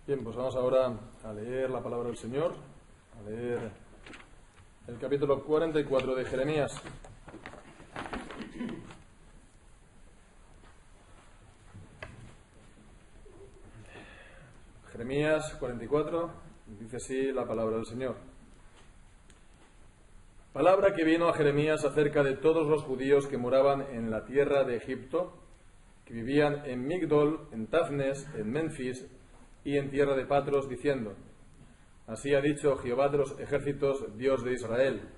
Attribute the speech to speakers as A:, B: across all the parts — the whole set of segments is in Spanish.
A: Bien, pues vamos ahora a leer la palabra del Señor, a leer el capítulo 44 de Jeremías. Jeremías 44, dice así la palabra del Señor. Palabra que vino a Jeremías acerca de todos los judíos que moraban en la tierra de Egipto, que vivían en Migdol, en Tafnes, en Menfis y en tierra de Patros, diciendo: Así ha dicho Jehová de los ejércitos, Dios de Israel: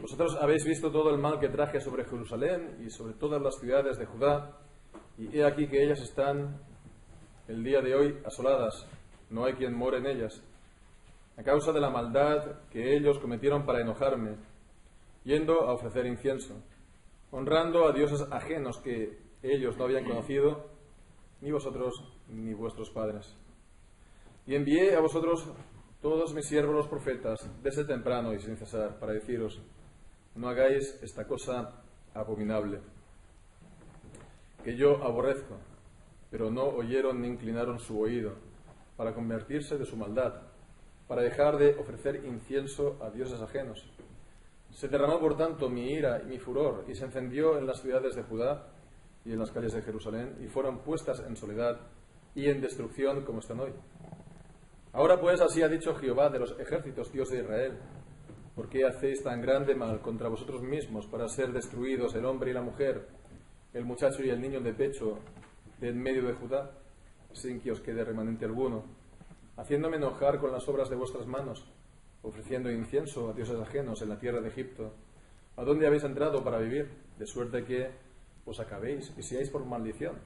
A: Vosotros habéis visto todo el mal que traje sobre Jerusalén y sobre todas las ciudades de Judá, y he aquí que ellas están el día de hoy asoladas, no hay quien more en ellas, a causa de la maldad que ellos cometieron para enojarme, yendo a ofrecer incienso, honrando a dioses ajenos que ellos no habían conocido, ni vosotros ni vuestros padres. Y envié a vosotros todos mis siervos los profetas, desde temprano y sin cesar, para deciros: no hagáis esta cosa abominable, que yo aborrezco. Pero no oyeron ni inclinaron su oído, para convertirse de su maldad, para dejar de ofrecer incienso a dioses ajenos. Se derramó por tanto mi ira y mi furor, y se encendió en las ciudades de Judá y en las calles de Jerusalén, y fueron puestas en soledad y en destrucción como están hoy. Ahora pues así ha dicho Jehová de los ejércitos, Dios de Israel: ¿por qué hacéis tan grande mal contra vosotros mismos para ser destruidos el hombre y la mujer, el muchacho y el niño de pecho, de en medio de Judá, sin que os quede remanente alguno, haciéndome enojar con las obras de vuestras manos, ofreciendo incienso a dioses ajenos en la tierra de Egipto, a dónde habéis entrado para vivir, de suerte que os acabéis y seáis por maldición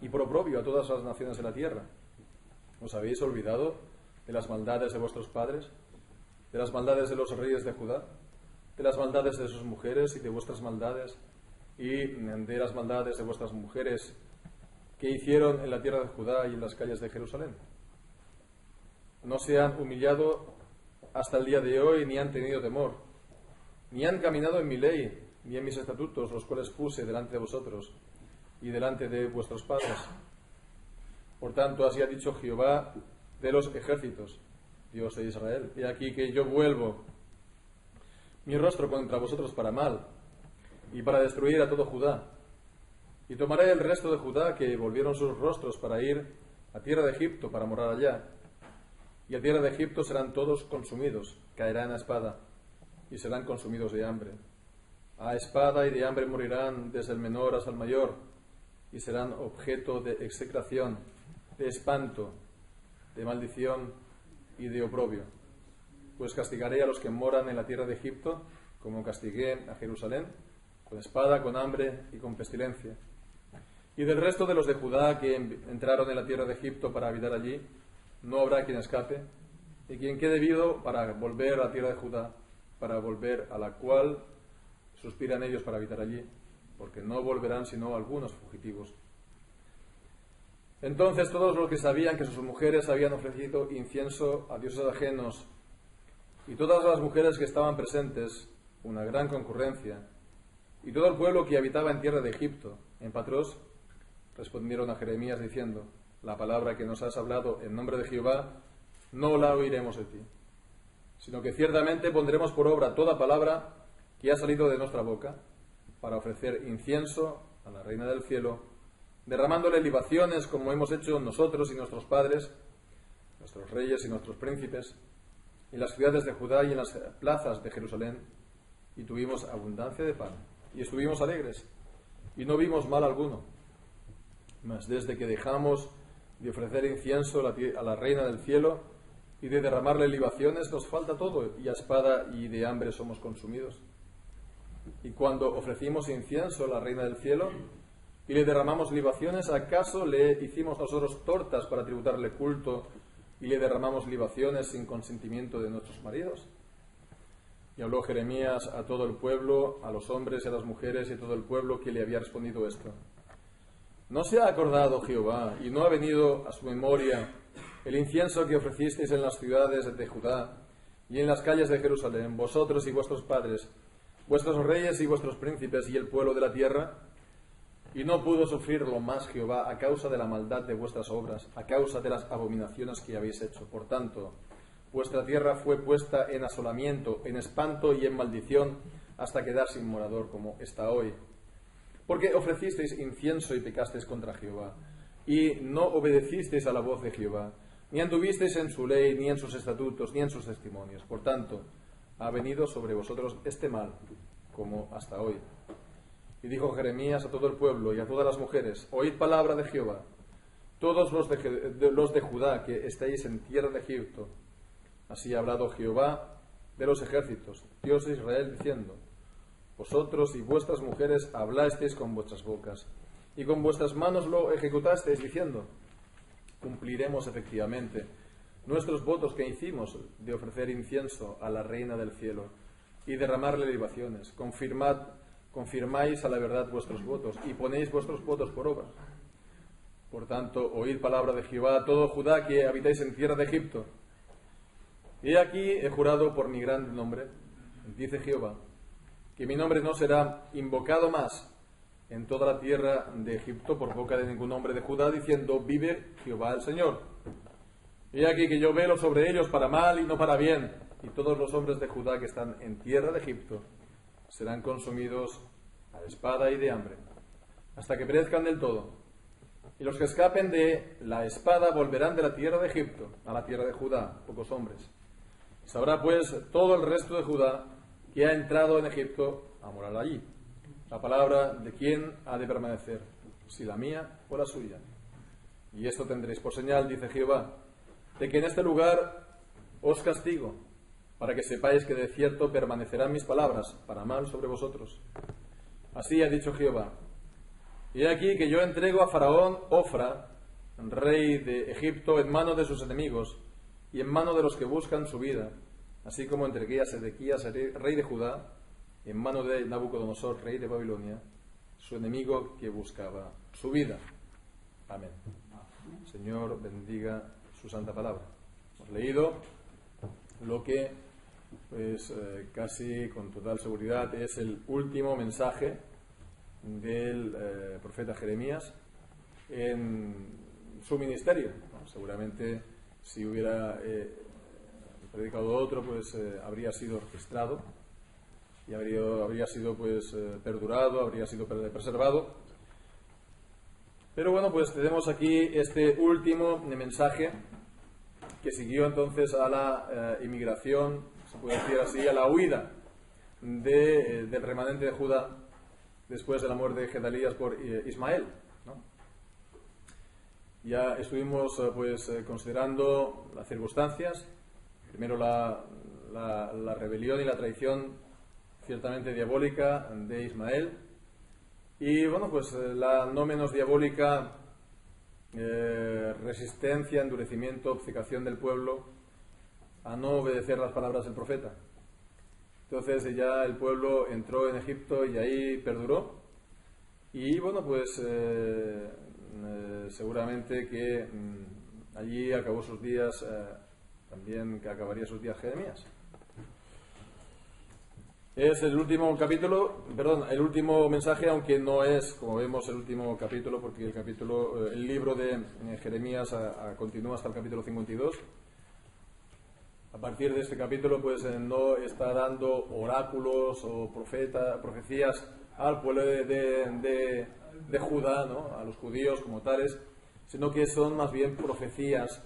A: y por oprobio a todas las naciones de la tierra? ¿Os habéis olvidado de las maldades de vuestros padres, de las maldades de los reyes de Judá, de las maldades de sus mujeres y de vuestras maldades, y de las maldades de vuestras mujeres que hicieron en la tierra de Judá y en las calles de Jerusalén? No se han humillado hasta el día de hoy, ni han tenido temor, ni han caminado en mi ley, ni en mis estatutos, los cuales puse delante de vosotros y delante de vuestros padres. Por tanto, así ha dicho Jehová de los ejércitos, Dios de Israel: he aquí que yo vuelvo mi rostro contra vosotros para mal, y para destruir a todo Judá. Y tomaré el resto de Judá, que volvieron sus rostros para ir a tierra de Egipto, para morar allá. Y a tierra de Egipto serán todos consumidos, caerán a espada, y serán consumidos de hambre. A espada y de hambre morirán desde el menor hasta el mayor, y serán objeto de execración, de espanto, de maldición y de oprobio. Pues castigaré a los que moran en la tierra de Egipto, como castigué a Jerusalén, con espada, con hambre y con pestilencia. Y del resto de los de Judá que entraron en la tierra de Egipto para habitar allí, no habrá quien escape, y quien quede vivo para volver a la tierra de Judá, para volver a la cual suspiran ellos para habitar allí, porque no volverán sino algunos fugitivos. Entonces todos los que sabían que sus mujeres habían ofrecido incienso a dioses ajenos, y todas las mujeres que estaban presentes, una gran concurrencia, y todo el pueblo que habitaba en tierra de Egipto, en Patros, respondieron a Jeremías diciendo: la palabra que nos has hablado en nombre de Jehová no la oiremos de ti, sino que ciertamente pondremos por obra toda palabra que ha salido de nuestra boca, para ofrecer incienso a la Reina del Cielo, derramándole libaciones como hemos hecho nosotros y nuestros padres, nuestros reyes y nuestros príncipes, en las ciudades de Judá y en las plazas de Jerusalén, y tuvimos abundancia de pan, y estuvimos alegres, y no vimos mal alguno. Mas desde que dejamos de ofrecer incienso a la Reina del Cielo y de derramarle libaciones, nos falta todo, y a espada y de hambre somos consumidos. Y cuando ofrecimos incienso a la Reina del Cielo y le derramamos libaciones, ¿acaso le hicimos nosotros tortas para tributarle culto y le derramamos libaciones sin consentimiento de nuestros maridos? Y habló Jeremías a todo el pueblo, a los hombres y a las mujeres y a todo el pueblo, que le había respondido esto: ¿no se ha acordado Jehová y no ha venido a su memoria el incienso que ofrecisteis en las ciudades de Judá y en las calles de Jerusalén, vosotros y vuestros padres, vuestros reyes y vuestros príncipes y el pueblo de la tierra? Y no pudo sufrirlo más Jehová a causa de la maldad de vuestras obras, a causa de las abominaciones que habéis hecho. Por tanto, vuestra tierra fue puesta en asolamiento, en espanto y en maldición, hasta quedar sin morador como está hoy. Porque ofrecisteis incienso y pecasteis contra Jehová, y no obedecisteis a la voz de Jehová, ni anduvisteis en su ley, ni en sus estatutos, ni en sus testimonios. Por tanto, ha venido sobre vosotros este mal, como hasta hoy. Y dijo Jeremías a todo el pueblo y a todas las mujeres: oíd palabra de Jehová, todos los de Judá que estáis en tierra de Egipto. Así ha hablado Jehová de los ejércitos, Dios de Israel, diciendo: vosotros y vuestras mujeres hablasteis con vuestras bocas, y con vuestras manos lo ejecutasteis, diciendo: cumpliremos efectivamente nuestros votos que hicimos de ofrecer incienso a la reina del cielo y derramarle libaciones. Confirmáis a la verdad vuestros votos y ponéis vuestros votos por obra. Por tanto, oíd palabra de Jehová, todo Judá que habitáis en tierra de Egipto. Y aquí he jurado por mi gran nombre, dice Jehová, que mi nombre no será invocado más en toda la tierra de Egipto por boca de ningún hombre de Judá, diciendo: vive Jehová el Señor. Y aquí que yo velo sobre ellos para mal y no para bien, y todos los hombres de Judá que están en tierra de Egipto serán consumidos a espada y de hambre, hasta que perezcan del todo. Y los que escapen de la espada volverán de la tierra de Egipto a la tierra de Judá, pocos hombres. Sabrá pues todo el resto de Judá que ha entrado en Egipto a morar allí. La palabra de quién ha de permanecer, si la mía o la suya. Y esto tendréis por señal, dice Jehová, de que en este lugar os castigo, para que sepáis que de cierto permanecerán mis palabras para mal sobre vosotros. Así ha dicho Jehová. Y he aquí que yo entrego a Faraón Ofra, rey de Egipto, en mano de sus enemigos y en mano de los que buscan su vida, así como entregué a Sedequías, rey de Judá, en mano de Nabucodonosor, rey de Babilonia, su enemigo que buscaba su vida. Amén. Señor, bendiga su santa palabra. Hemos leído lo que, pues casi con total seguridad, es el último mensaje del profeta Jeremías en su ministerio. Seguramente si hubiera predicado otro, pues habría sido registrado y habría sido pues perdurado, habría sido preservado. Pero bueno, pues tenemos aquí este último mensaje que siguió entonces a la inmigración, se puede decir así, a la huida del remanente de Judá después de la muerte de Gedalías por Ismael, ¿no? Ya estuvimos considerando las circunstancias. Primero la rebelión y la traición ciertamente diabólica de Ismael, y bueno, pues la no menos diabólica resistencia, endurecimiento, obcecación del pueblo a no obedecer las palabras del profeta. Entonces ya el pueblo entró en Egipto y ahí perduró, y bueno, pues seguramente que allí acabó sus días, también que acabaría sus días Jeremías. Es el último capítulo, el último mensaje, aunque no es, como vemos, el último capítulo, porque el libro de Jeremías continúa hasta el capítulo 52. A partir de este capítulo, pues no está dando oráculos o profecías al pueblo de Judá, ¿no?, a los judíos como tales, sino que son más bien profecías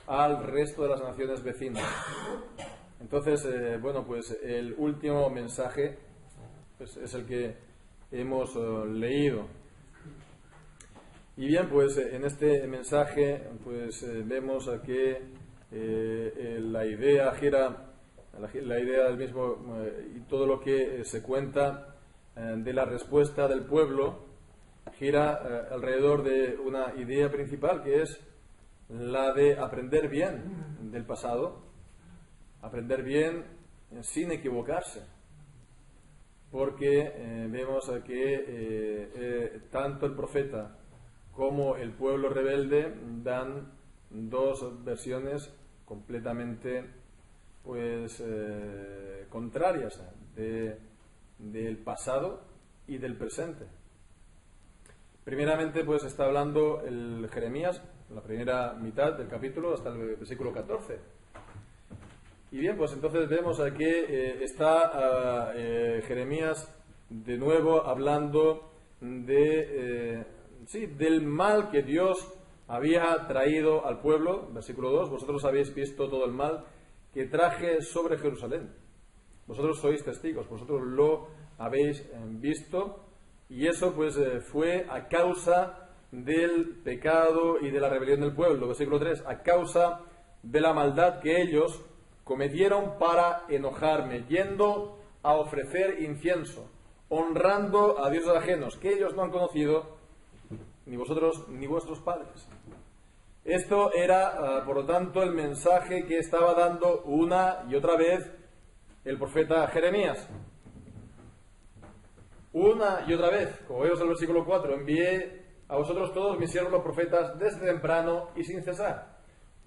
A: al resto de las naciones vecinas. Entonces, bueno, pues el último mensaje pues, es el que hemos leído. Y bien, pues en este mensaje pues vemos que la idea gira, la idea del mismo y todo lo que se cuenta de la respuesta del pueblo gira alrededor de una idea principal, que es la de aprender bien del pasado, aprender bien sin equivocarse, porque vemos que tanto el profeta como el pueblo rebelde dan dos versiones completamente pues contrarias del pasado y del presente. Primeramente, pues está hablando el Jeremías, la primera mitad del capítulo, hasta el versículo 14. Y bien, pues entonces vemos aquí está Jeremías de nuevo hablando del mal que Dios había traído al pueblo. Versículo 2, vosotros habéis visto todo el mal que traje sobre Jerusalén. Vosotros sois testigos, vosotros lo habéis visto, y eso pues fue a causa del pecado y de la rebelión del pueblo. Versículo 3, a causa de la maldad que ellos cometieron para enojarme, yendo a ofrecer incienso, honrando a dioses ajenos, que ellos no han conocido, ni vosotros ni vuestros padres. Esto era, por lo tanto, el mensaje que estaba dando una y otra vez el profeta Jeremías. Una y otra vez, como vemos en el versículo 4, envié a vosotros todos mis siervos los profetas desde temprano y sin cesar.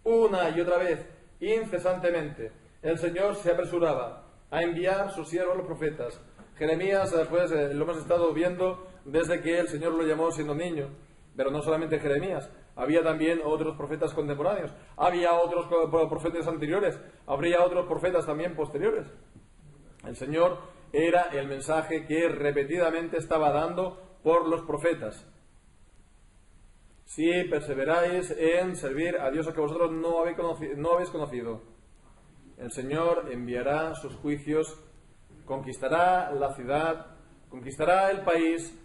A: Una y otra vez, incesantemente, el Señor se apresuraba a enviar sus siervos los profetas. Jeremías, pues, lo hemos estado viendo desde que el Señor lo llamó siendo niño. Pero no solamente Jeremías, había también otros profetas contemporáneos, había otros profetas anteriores, habría otros profetas también posteriores. El Señor era el mensaje que repetidamente estaba dando por los profetas. Si perseveráis en servir a Dios a que vosotros no habéis conocido, el Señor enviará sus juicios, conquistará la ciudad, conquistará el país,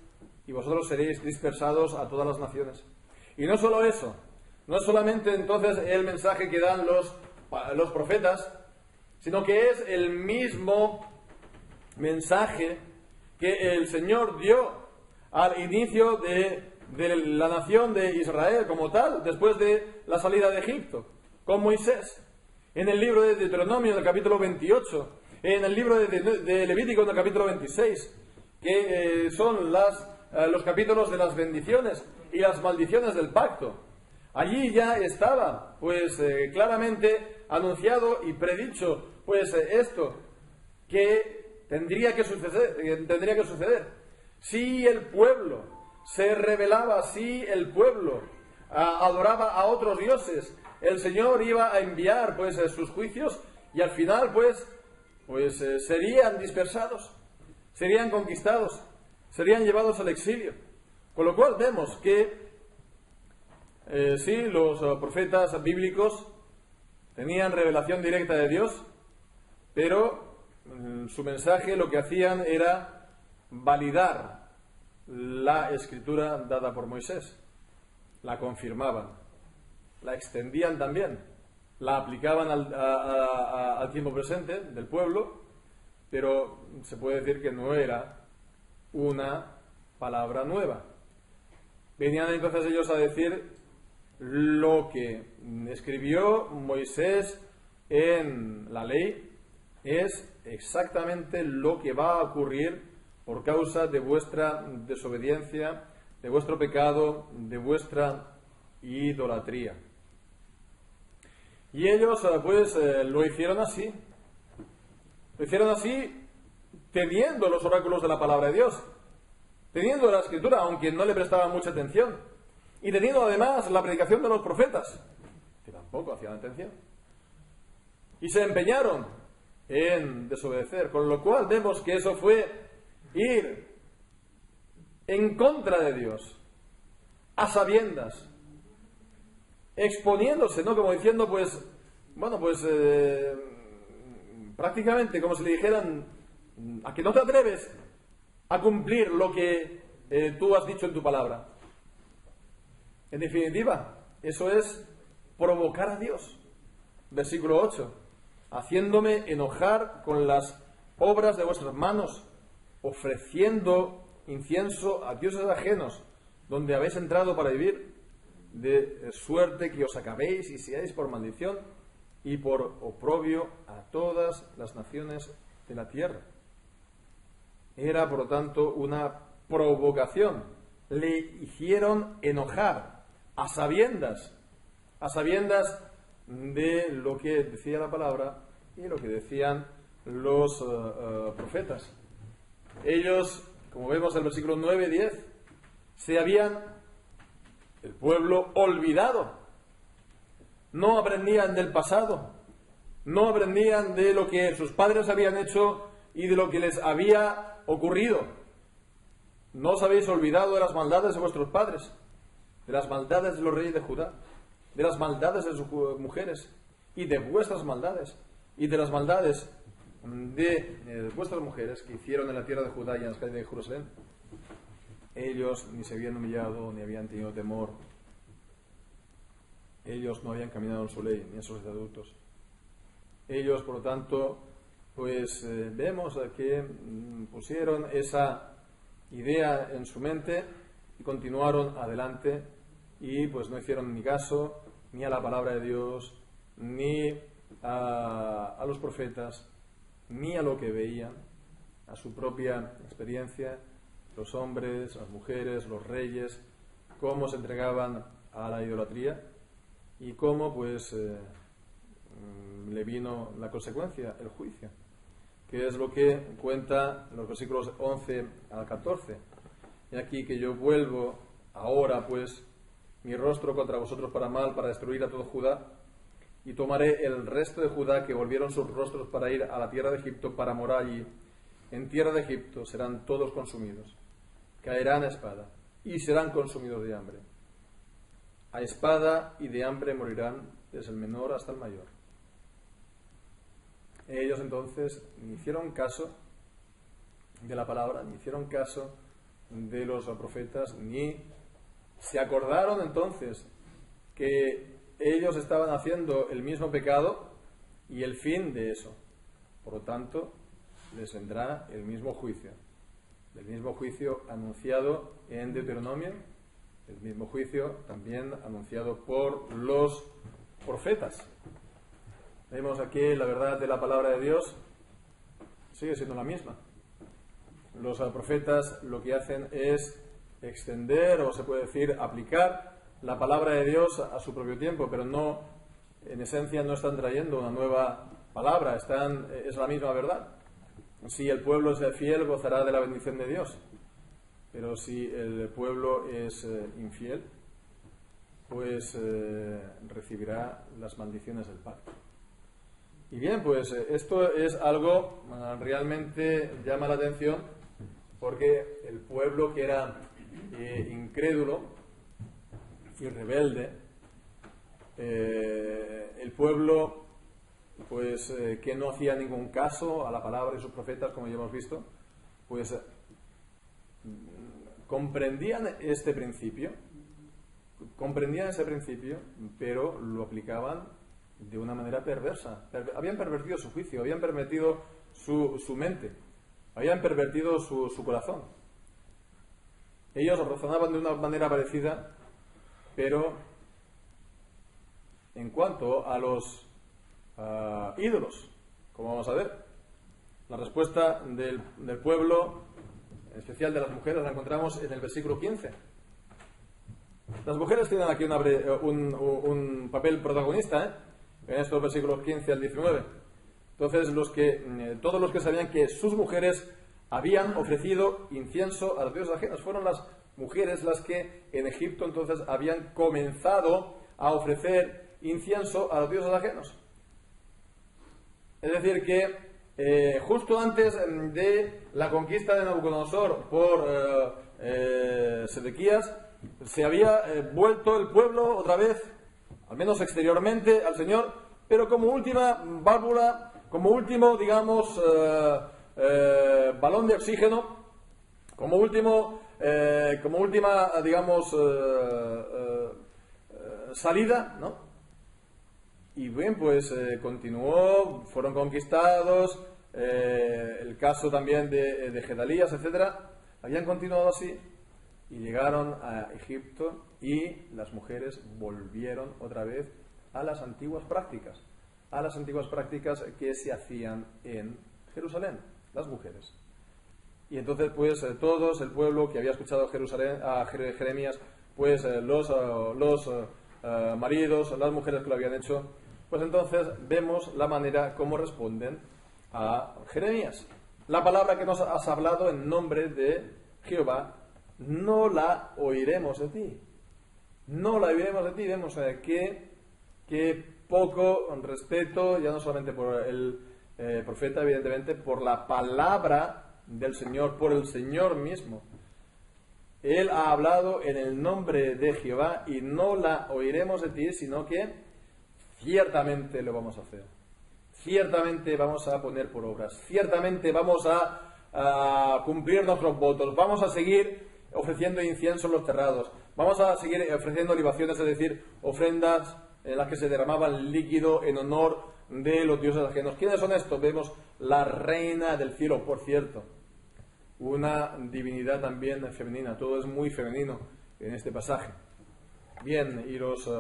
A: y vosotros seréis dispersados a todas las naciones. Y no solo eso, no es solamente entonces el mensaje que dan los profetas, sino que es el mismo mensaje que el Señor dio al inicio de la nación de Israel como tal, después de la salida de Egipto, con Moisés. En el libro de Deuteronomio, en el capítulo 28, en el libro de Levítico, en el capítulo 26, que son los capítulos de las bendiciones y las maldiciones del pacto. Allí ya estaba, pues, claramente anunciado y predicho, pues, esto, que tendría que suceder. Si el pueblo se rebelaba, si el pueblo adoraba a otros dioses, el Señor iba a enviar, pues, sus juicios, y al final, pues serían dispersados, serían conquistados, serían llevados al exilio. Con lo cual vemos que sí, los profetas bíblicos tenían revelación directa de Dios, pero su mensaje lo que hacían era validar la escritura dada por Moisés. La confirmaban, la extendían también, la aplicaban al tiempo presente del pueblo, pero se puede decir que no era una palabra nueva. Venían entonces ellos a decir lo que escribió Moisés en la ley es exactamente lo que va a ocurrir por causa de vuestra desobediencia, de vuestro pecado, de vuestra idolatría. Y ellos lo hicieron así. Lo hicieron así teniendo los oráculos de la palabra de Dios, teniendo la escritura, aunque no le prestaban mucha atención, y teniendo además la predicación de los profetas, que tampoco hacían atención. Y se empeñaron en desobedecer, con lo cual vemos que eso fue ir en contra de Dios, a sabiendas, exponiéndose, ¿no? Como diciendo, prácticamente como si le dijeran a que no te atreves a cumplir lo que tú has dicho en tu palabra. En definitiva, eso es provocar a Dios. Versículo 8. Haciéndome enojar con las obras de vuestras manos, ofreciendo incienso a dioses ajenos, donde habéis entrado para vivir, de suerte que os acabéis y seáis por maldición y por oprobio a todas las naciones de la tierra. Era, por lo tanto, una provocación. Le hicieron enojar a sabiendas de lo que decía la palabra y lo que decían los profetas. Ellos, como vemos en el versículo 9 y 10, se habían, el pueblo, olvidado. No aprendían del pasado, no aprendían de lo que sus padres habían hecho y de lo que les había ocurrido. No os habéis olvidado de las maldades de vuestros padres, de las maldades de los reyes de Judá, de las maldades de sus mujeres y de vuestras maldades y de las maldades de vuestras mujeres que hicieron en la tierra de Judá y en las calles de Jerusalén. Ellos ni se habían humillado ni habían tenido temor. Ellos no habían caminado en su ley ni en sus estatutos. Ellos, por lo tanto, pues vemos que pusieron esa idea en su mente y continuaron adelante y pues no hicieron ni caso ni a la palabra de Dios, ni a los profetas, ni a lo que veían, a su propia experiencia, los hombres, las mujeres, los reyes, cómo se entregaban a la idolatría y cómo pues le vino la consecuencia, el juicio, que es lo que cuenta en los versículos 11 al 14. Y aquí que yo vuelvo ahora pues mi rostro contra vosotros para mal, para destruir a todo Judá, y tomaré el resto de Judá que volvieron sus rostros para ir a la tierra de Egipto, para morar allí. En tierra de Egipto serán todos consumidos, caerán a espada y serán consumidos de hambre. A espada y de hambre morirán desde el menor hasta el mayor. Ellos entonces ni hicieron caso de la palabra, ni hicieron caso de los profetas, ni se acordaron entonces que ellos estaban haciendo el mismo pecado y el fin de eso. Por lo tanto, les vendrá el mismo juicio anunciado en Deuteronomio, el mismo juicio también anunciado por los profetas. Vemos aquí la verdad de la palabra de Dios sigue siendo la misma. Los profetas lo que hacen es extender, o se puede decir aplicar la palabra de Dios a su propio tiempo, pero no, en esencia no están trayendo una nueva palabra, es la misma verdad. Si el pueblo es fiel, gozará de la bendición de Dios, pero si el pueblo es infiel, pues recibirá las maldiciones del pacto. Y bien, pues esto es algo realmente llama la atención, porque el pueblo que era incrédulo y rebelde, el pueblo pues que no hacía ningún caso a la palabra de sus profetas, como ya hemos visto, pues comprendían ese principio, pero lo aplicaban de una manera perversa. Habían pervertido su juicio, habían pervertido su mente, habían pervertido su corazón. Ellos razonaban de una manera parecida, pero en cuanto a los ídolos, como vamos a ver, la respuesta del pueblo, en especial de las mujeres, la encontramos en el versículo 15. Las mujeres tienen aquí un papel protagonista, en estos versículos 15 al 19. Entonces, todos los que sabían que sus mujeres habían ofrecido incienso a los dioses ajenos, fueron las mujeres las que en Egipto entonces habían comenzado a ofrecer incienso a los dioses ajenos. Es decir, que justo antes de la conquista de Nabucodonosor por Sedequías, se había vuelto el pueblo otra vez, al menos exteriormente, al Señor, pero como última válvula, como último, digamos, balón de oxígeno, como última, digamos, salida, ¿no? Y bien, pues continuó, fueron conquistados, el caso también de Gedalías, etcétera, habían continuado así y llegaron a Egipto y las mujeres volvieron otra vez a las antiguas prácticas que se hacían en Jerusalén, las mujeres. Y entonces, pues todos, el pueblo que había escuchado a Jeremías, pues los maridos, las mujeres que lo habían hecho, pues entonces vemos la manera como responden a Jeremías. La palabra que nos has hablado en nombre de Jehová no la oiremos de ti. No la oiremos de ti. Vemos que poco respeto, ya no solamente por el profeta, evidentemente, por la palabra del Señor, por el Señor mismo. Él ha hablado en el nombre de Jehová y no la oiremos de ti, sino que ciertamente lo vamos a hacer. Ciertamente vamos a poner por obras. Ciertamente vamos a cumplir nuestros votos. Vamos a seguir ofreciendo incienso en los terrados. Vamos a seguir ofreciendo libaciones, es decir, ofrendas en las que se derramaban líquido en honor de los dioses ajenos. ¿Quiénes son estos? Vemos la reina del cielo, por cierto. Una divinidad también femenina. Todo es muy femenino en este pasaje. Bien, y los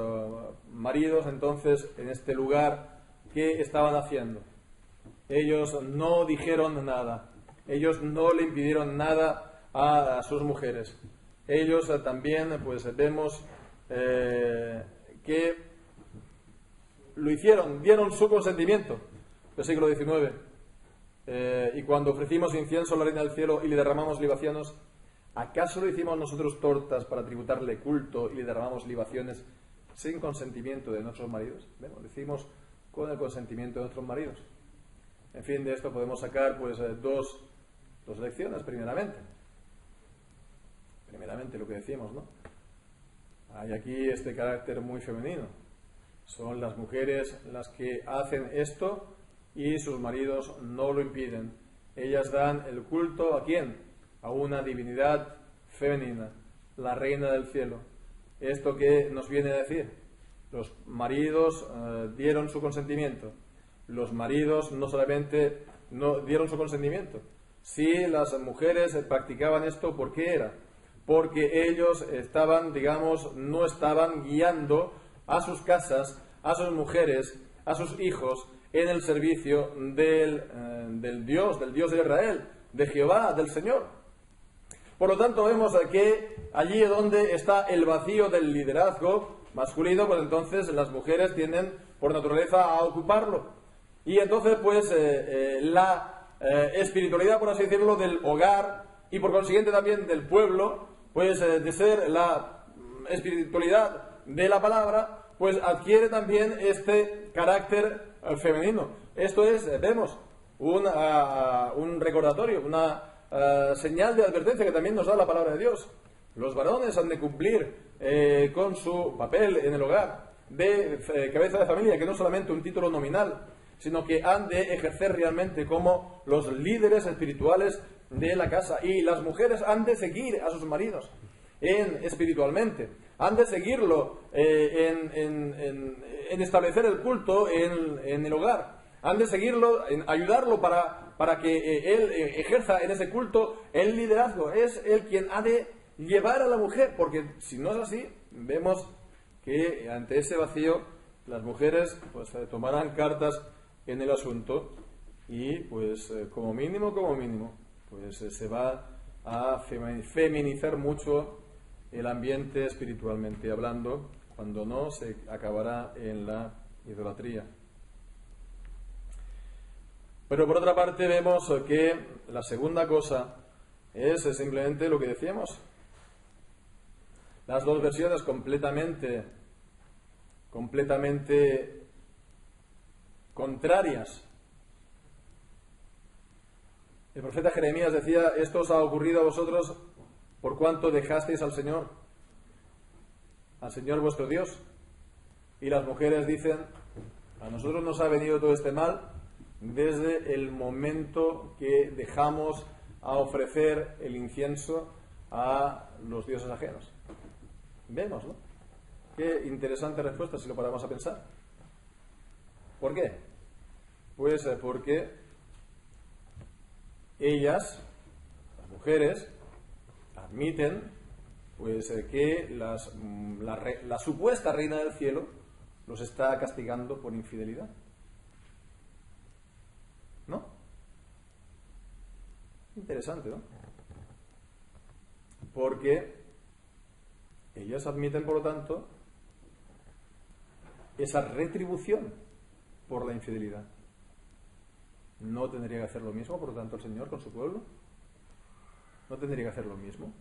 A: maridos entonces en este lugar, ¿qué estaban haciendo? Ellos no dijeron nada. Ellos no le impidieron nada a sus mujeres. Ellos también, pues vemos que lo hicieron, dieron su consentimiento. Versículo 19. Y cuando ofrecimos incienso a la reina del cielo y le derramamos libaciones, ¿acaso lo hicimos nosotros tortas para tributarle culto y le derramamos libaciones sin consentimiento de nuestros maridos? Bueno, lo hicimos con el consentimiento de nuestros maridos. En fin, de esto podemos sacar pues dos lecciones, primeramente. Primeramente lo que decíamos, ¿no? Hay aquí este carácter muy femenino. Son las mujeres las que hacen esto y sus maridos no lo impiden. Ellas dan el culto ¿a quién? A una divinidad femenina, la reina del cielo. ¿Esto qué nos viene a decir? Los maridos dieron su consentimiento. Los maridos no solamente no dieron su consentimiento. Si las mujeres practicaban esto, ¿por qué era? Porque ellos estaban, digamos, no estaban guiando a sus casas, a sus mujeres, a sus hijos en el servicio del Dios de Israel, de Jehová, del Señor. Por lo tanto, vemos que allí donde está el vacío del liderazgo masculino, pues entonces las mujeres tienden por naturaleza a ocuparlo. Y entonces, pues, la espiritualidad, por así decirlo, del hogar y por consiguiente también del pueblo, pues de ser la espiritualidad de la palabra, pues adquiere también este carácter femenino. Esto es, vemos, un recordatorio, una señal de advertencia que también nos da la palabra de Dios. Los varones han de cumplir con su papel en el hogar de cabeza de familia, que no es solamente un título nominal, sino que han de ejercer realmente como los líderes espirituales de la casa. Y las mujeres han de seguir a sus maridos espiritualmente, han de seguirlo en establecer el culto en el hogar, han de seguirlo, en ayudarlo para que él ejerza en ese culto el liderazgo. Es él quien ha de llevar a la mujer, porque si no es así, vemos que ante ese vacío las mujeres pues tomarán cartas en el asunto y pues como mínimo pues se va a feminizar mucho el ambiente espiritualmente hablando, cuando no se acabará en la idolatría. Pero por otra parte vemos que la segunda cosa es simplemente lo que decíamos. Las dos versiones completamente contrarias. El profeta Jeremías decía: esto os ha ocurrido a vosotros por cuanto dejasteis al Señor vuestro Dios. Y las mujeres dicen: a nosotros nos ha venido todo este mal desde el momento que dejamos a ofrecer el incienso a los dioses ajenos. Vemos, ¿no? Qué interesante respuesta si lo paramos a pensar. ¿Por qué? Pues porque ellas, las mujeres, admiten pues que la supuesta reina del cielo los está castigando por infidelidad. ¿No? Interesante, ¿no? Porque ellas admiten, por lo tanto, esa retribución por la infidelidad. ¿No tendría que hacer lo mismo, por lo tanto, el Señor con su pueblo? ¿No tendría que hacer lo mismo?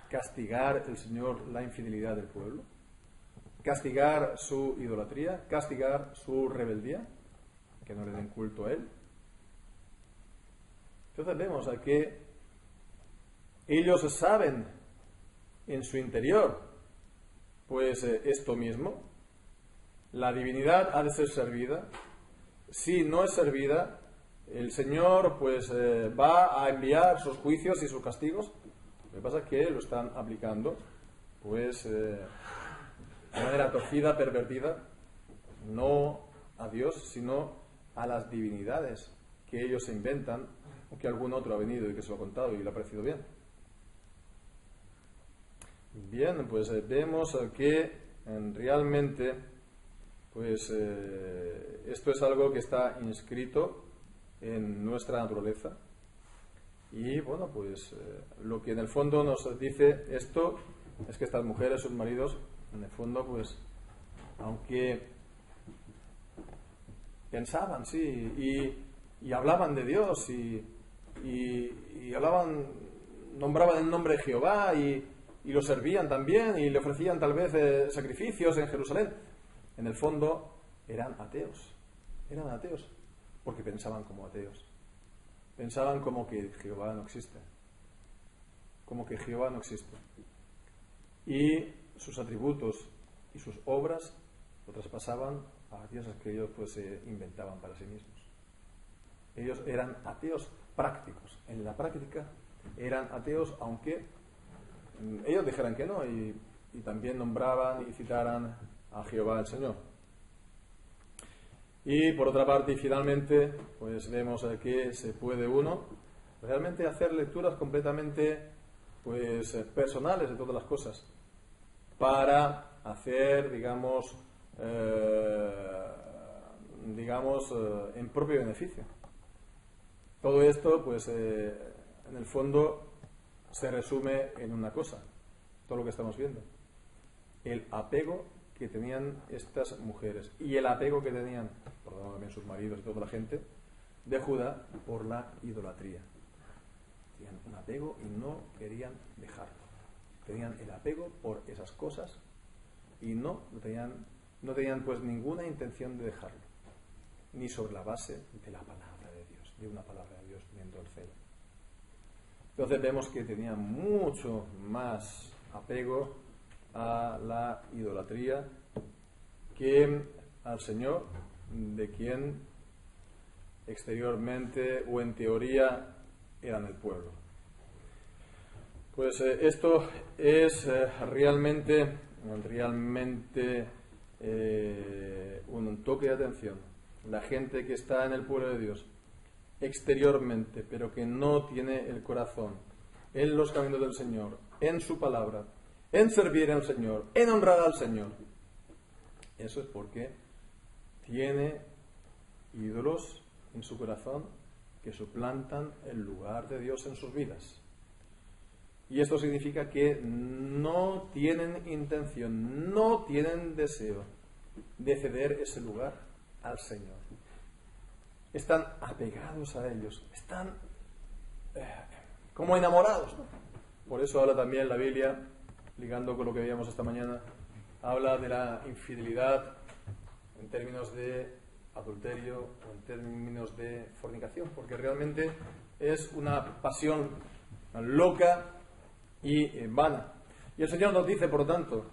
A: castigar el Señor la infidelidad del pueblo, castigar su idolatría, castigar su rebeldía, que no le den culto a Él. Entonces vemos a que ellos saben en su interior, pues esto mismo, la divinidad ha de ser servida. Si no es servida, el Señor pues va a enviar sus juicios y sus castigos. Lo que pasa es que lo están aplicando pues de manera torcida, pervertida, no a Dios, sino a las divinidades que ellos se inventan, o que algún otro ha venido y que se lo ha contado y le ha parecido bien. Bien, pues vemos que realmente pues esto es algo que está inscrito en nuestra naturaleza. Y bueno, pues lo que en el fondo nos dice esto es que estas mujeres, sus maridos, en el fondo, pues, aunque pensaban, sí, y hablaban de Dios, y hablaban, nombraban el nombre de Jehová, y lo servían también, y le ofrecían tal vez sacrificios en Jerusalén, en el fondo eran ateos, porque pensaban como ateos. Pensaban como que Jehová no existe. Y sus atributos y sus obras lo traspasaban a dioses que ellos pues se inventaban para sí mismos. Ellos eran ateos prácticos. En la práctica eran ateos, aunque ellos dijeran que no, y también nombraban y citaran a Jehová el Señor. Y por otra parte, y finalmente, pues vemos que se puede uno realmente hacer lecturas completamente pues personales de todas las cosas para hacer, digamos, en propio beneficio. Todo esto, pues, en el fondo se resume en una cosa, todo lo que estamos viendo: el apego que tenían estas mujeres y el apego que tenían, por lo tanto también sus maridos y toda la gente de Judá, por la idolatría. Tenían un apego y no querían dejarlo. Tenían el apego por esas cosas y no tenían pues ninguna intención de dejarlo, ni sobre la base de la palabra de Dios, de una palabra de Dios viendo el cielo. Entonces vemos que tenían mucho más apego a la idolatría que al Señor, de quien exteriormente o en teoría eran el pueblo. Pues esto es realmente un toque de atención. La gente que está en el pueblo de Dios exteriormente, pero que no tiene el corazón en los caminos del Señor, en su palabra, en servir al Señor, en honrar al Señor. Eso es porque tiene ídolos en su corazón que suplantan el lugar de Dios en sus vidas. Y esto significa que no tienen intención, no tienen deseo de ceder ese lugar al Señor. Están apegados a ellos, están como enamorados, ¿no? Por eso habla también la Biblia, ligando con lo que veíamos esta mañana, habla de la infidelidad en términos de adulterio o en términos de fornicación, porque realmente es una pasión loca y vana. Y el Señor nos dice, por lo tanto,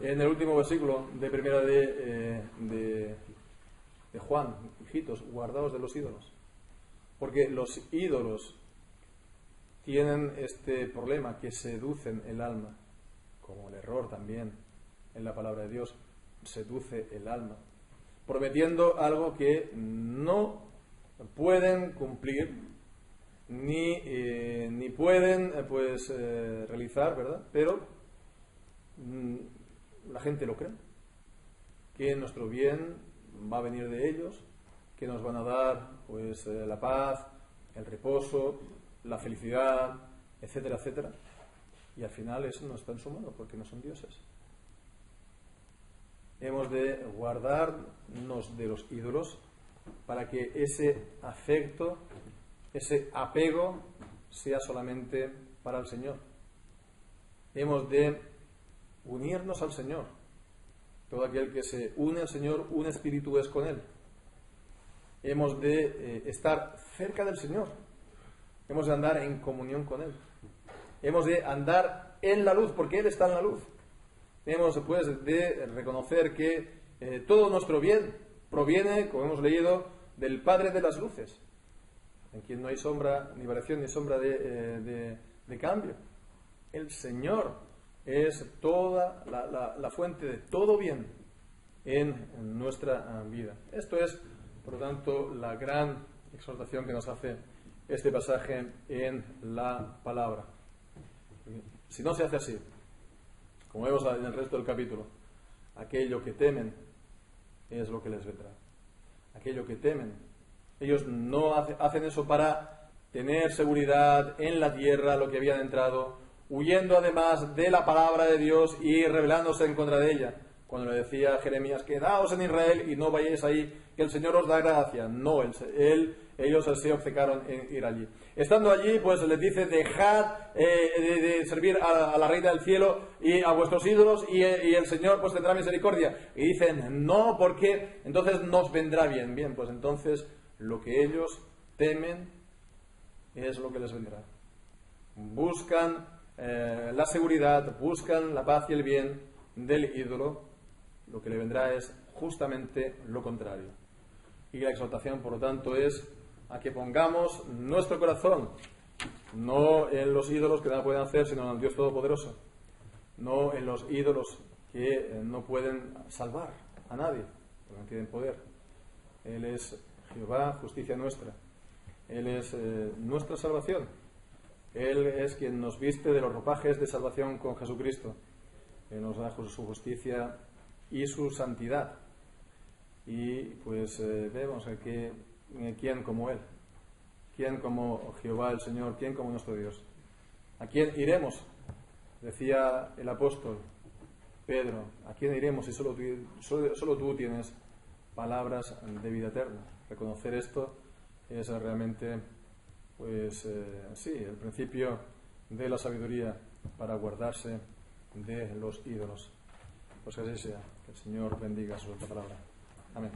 A: en el último versículo de primera de Juan: hijitos, guardaos de los ídolos, porque los ídolos tienen este problema, que seducen el alma, como el error también en la palabra de Dios seduce el alma, prometiendo algo que no pueden cumplir ni pueden realizar, ¿verdad? Pero la gente lo cree, que nuestro bien va a venir de ellos, que nos van a dar pues la paz, el reposo, la felicidad, etcétera, etcétera. Y al final eso no está en su mano, porque no son dioses. Hemos de guardarnos de los ídolos para que ese afecto, ese apego, sea solamente para el Señor. hemos de unirnos al Señor. Todo aquel que se une al Señor, un espíritu es con Él. Hemos de estar cerca del Señor. Hemos de andar en comunión con Él. Hemos de andar en la luz, porque Él está en la luz. Hemos pues de reconocer que todo nuestro bien proviene, como hemos leído, del Padre de las luces, en quien no hay sombra, ni variación, ni sombra de cambio. El Señor es toda la fuente de todo bien en nuestra vida. Esto es, por lo tanto, la gran exhortación que nos hace este pasaje en la palabra. Si no se hace así, como vemos en el resto del capítulo, aquello que temen es lo que les vendrá. Aquello que temen. Ellos no hacen eso para tener seguridad en la tierra, lo que habían entrado, huyendo además de la palabra de Dios y rebelándose en contra de ella. Cuando le decía a Jeremías, quedaos en Israel y no vayáis ahí, que el Señor os da gracia. No, ellos se obcecaron en ir allí. Estando allí, pues les dice, dejad de servir a la Reina del Cielo y a vuestros ídolos y el Señor pues tendrá misericordia. Y dicen, no, porque entonces nos vendrá bien. Bien, pues entonces lo que ellos temen es lo que les vendrá. Buscan la seguridad, buscan la paz y el bien del ídolo. Lo que le vendrá es justamente lo contrario. Y la exhortación, por lo tanto, es a que pongamos nuestro corazón no en los ídolos que nada pueden hacer, sino en el Dios Todopoderoso. No en los ídolos que no pueden salvar a nadie, porque no tienen poder. Él es Jehová, justicia nuestra. Él es nuestra salvación. Él es quien nos viste de los ropajes de salvación con Jesucristo. Él nos da su justicia y su santidad. Y pues vemos que ¿quién como Él? ¿Quién como Jehová el Señor? ¿Quién como nuestro Dios? ¿A quién iremos? Decía el apóstol Pedro, ¿a quién iremos si solo tú tienes palabras de vida eterna? Reconocer esto es realmente pues sí, el principio de la sabiduría para guardarse de los ídolos. Pues que así sea. Que el Señor bendiga su palabra. Amén.